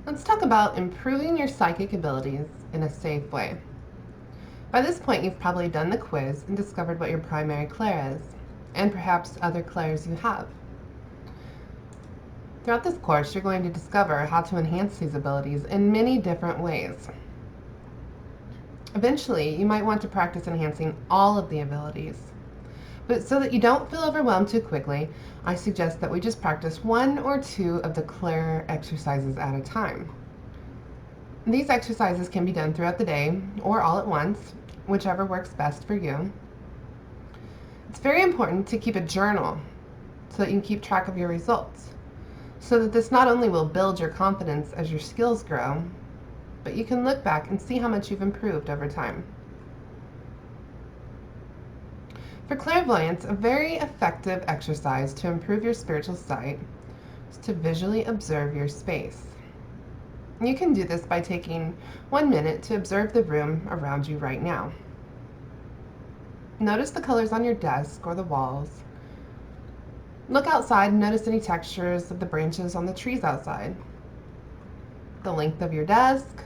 Let's talk about improving your psychic abilities in a safe way. By this point, you've probably done the quiz and discovered what your primary clair is, and perhaps other clairs you have. Throughout this course, you're going to discover how to enhance these abilities in many different ways. Eventually, you might want to practice enhancing all of the abilities. But so that you don't feel overwhelmed too quickly, I suggest that we just practice one or two of the clair exercises at a time. These exercises can be done throughout the day or all at once, whichever works best for you. It's very important to keep a journal so that you can keep track of your results, so that this not only will build your confidence as your skills grow, but you can look back and see how much you've improved over time. For clairvoyance, a very effective exercise to improve your spiritual sight is to visually observe your space. You can do this by taking 1 minute to observe the room around you right now. Notice the colors on your desk or the walls. Look outside and notice any textures of the branches on the trees outside. The length of your desk,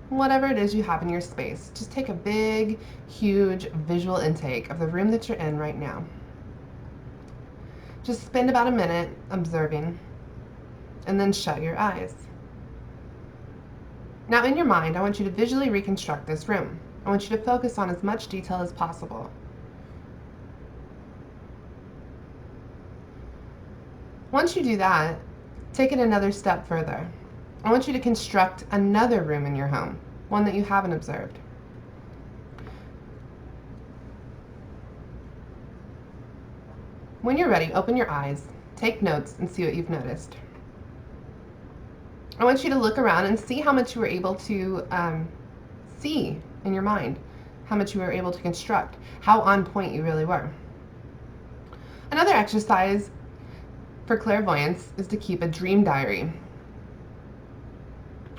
whatever it is you have in your space. Just take a big, huge visual intake of the room that you're in right now. Just spend about a minute observing, and then shut your eyes. Now in your mind, I want you to visually reconstruct this room. I want you to focus on as much detail as possible. Once you do that, take it another step further. I want you to construct another room in your home, one that you haven't observed. When you're ready, open your eyes, take notes, and see what you've noticed. I want you to look around and see how much you were able to see in your mind, how much you were able to construct, how on point you really were. Another exercise for clairvoyance is to keep a dream diary.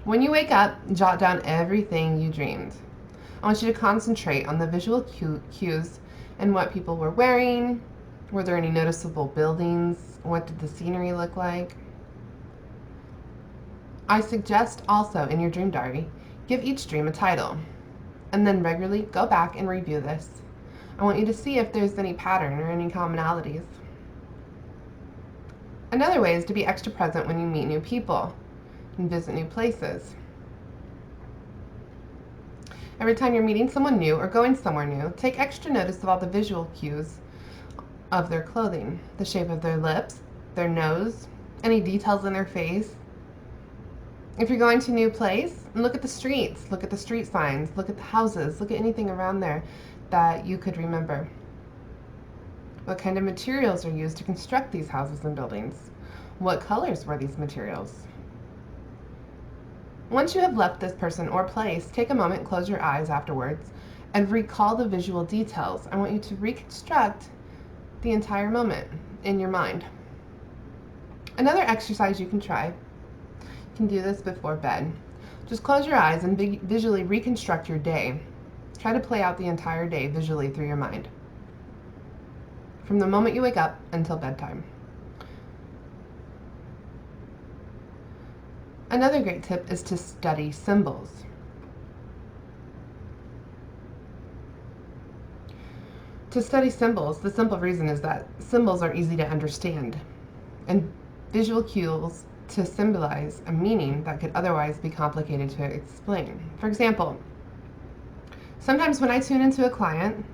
When you wake up, jot down everything you dreamed. I want you to concentrate on the visual cues and what people were wearing. Were there any noticeable buildings? What did the scenery look like? I suggest also in your dream diary, give each dream a title, and then regularly go back and review this. I want you to see if there's any pattern or any commonalities. Another way is to be extra present when you meet new people and visit new places. Every time you're meeting someone new or going somewhere new, take extra notice of all the visual cues of their clothing, the shape of their lips, their nose, any details in their face. If you're going to a new place, look at the streets, look at the street signs, look at the houses, look at anything around there that you could remember. What kind of materials are used to construct these houses and buildings? What colors were these materials? Once you have left this person or place, take a moment, close your eyes afterwards, and recall the visual details. I want you to reconstruct the entire moment in your mind. Another exercise you can try, you can do this before bed. Just close your eyes and visually reconstruct your day. Try to play out the entire day visually through your mind, from the moment you wake up until bedtime. Another great tip is to study symbols. To study symbols, the simple reason is that symbols are easy to understand, and visual cues to symbolize a meaning that could otherwise be complicated to explain. For example, sometimes when I tune into a client,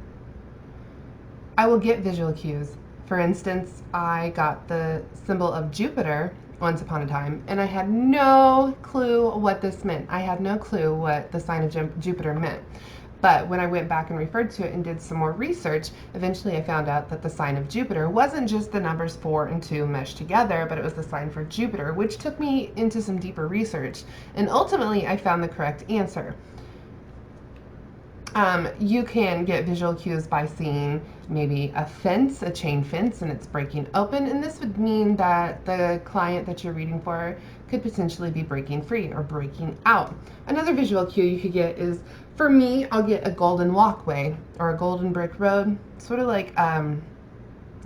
I will get visual cues. For instance, I got the symbol of Jupiter once upon a time, and I had no clue what this meant. I had no clue what the sign of Jupiter meant. But when I went back and referred to it and did some more research, eventually I found out that the sign of Jupiter wasn't just the numbers 4 and 2 meshed together, but it was the sign for Jupiter, which took me into some deeper research. And ultimately, I found the correct answer. You can get visual cues by seeing maybe a fence, a chain fence, and it's breaking open, and this would mean that the client that you're reading for could potentially be breaking free or breaking out. Another visual cue you could get is, for me, I'll get a golden walkway or a golden brick road, sort of like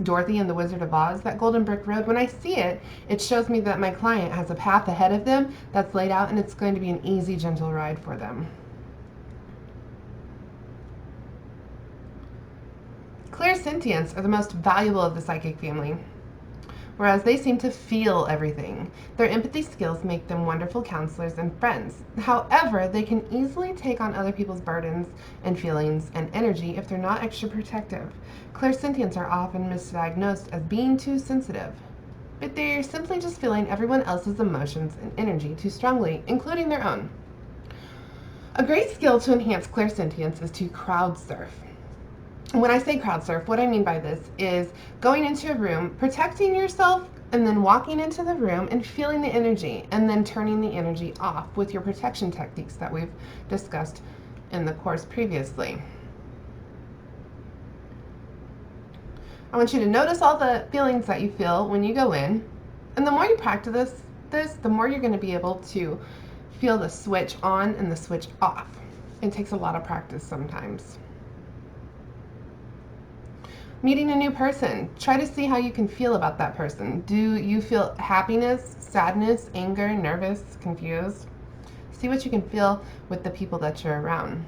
Dorothy and the Wizard of Oz, that golden brick road, when I see it, it shows me that my client has a path ahead of them that's laid out, and it's going to be an easy, gentle ride for them. Clairsentients are the most valuable of the psychic family, whereas they seem to feel everything. Their empathy skills make them wonderful counselors and friends. However, they can easily take on other people's burdens and feelings and energy if they're not extra protective. Clairsentients are often misdiagnosed as being too sensitive, but they're simply just feeling everyone else's emotions and energy too strongly, including their own. A great skill to enhance clairsentience is to crowdsurf. When I say crowdsurf, what I mean by this is going into a room, protecting yourself, and then walking into the room and feeling the energy, and then turning the energy off with your protection techniques that we've discussed in the course previously. I want you to notice all the feelings that you feel when you go in, and the more you practice this, the more you're going to be able to feel the switch on and the switch off. It takes a lot of practice sometimes. Meeting a new person, try to see how you can feel about that person. Do you feel happiness, sadness, anger, nervous, confused? See what you can feel with the people that you're around.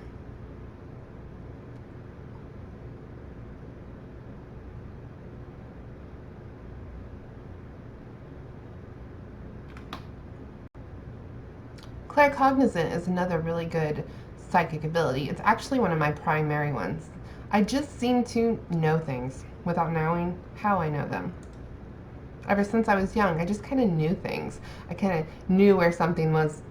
Claircognizant is another really good psychic ability. It's actually one of my primary ones. I just seem to know things without knowing how I know them. Ever since I was young, I just kind of knew things. I kind of knew where something was,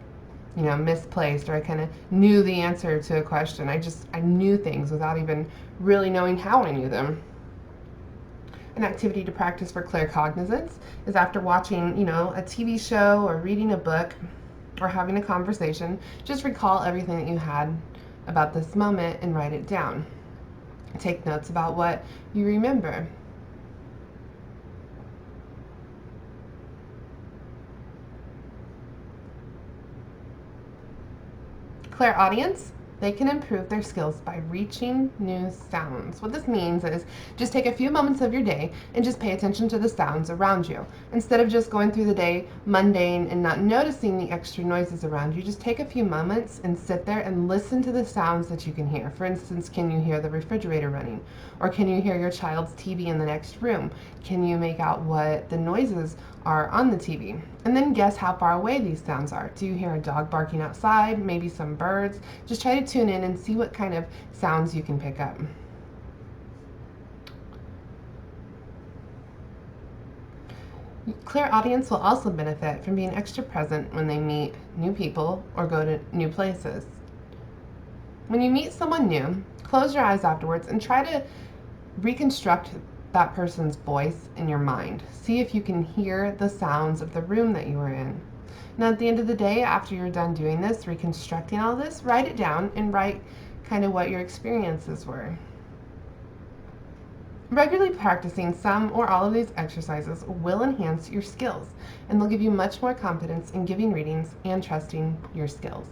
misplaced, or I kind of knew the answer to a question. I knew things without even really knowing how I knew them. An activity to practice for claircognizance is after watching, a TV show or reading a book or having a conversation, just recall everything that you had about this moment and write it down. Take notes about what you remember. Clairaudience, they can improve their skills by reaching new sounds. What this means is just take a few moments of your day and just pay attention to the sounds around you. Instead of just going through the day mundane and not noticing the extra noises around you, just take a few moments and sit there and listen to the sounds that you can hear. For instance, can you hear the refrigerator running? Or can you hear your child's TV in the next room? Can you make out what the noises are on the TV? And then guess how far away these sounds are. Do you hear a dog barking outside? Maybe some birds? Just try to tune in and see what kind of sounds you can pick up. Clairaudience will also benefit from being extra present when they meet new people or go to new places. When you meet someone new, close your eyes afterwards and try to reconstruct that person's voice in your mind. See if you can hear the sounds of the room that you were in. Now, at the end of the day, after you're done doing this, reconstructing all this, write it down and write kind of what your experiences were. Regularly practicing some or all of these exercises will enhance your skills, and they'll give you much more confidence in giving readings and trusting your skills.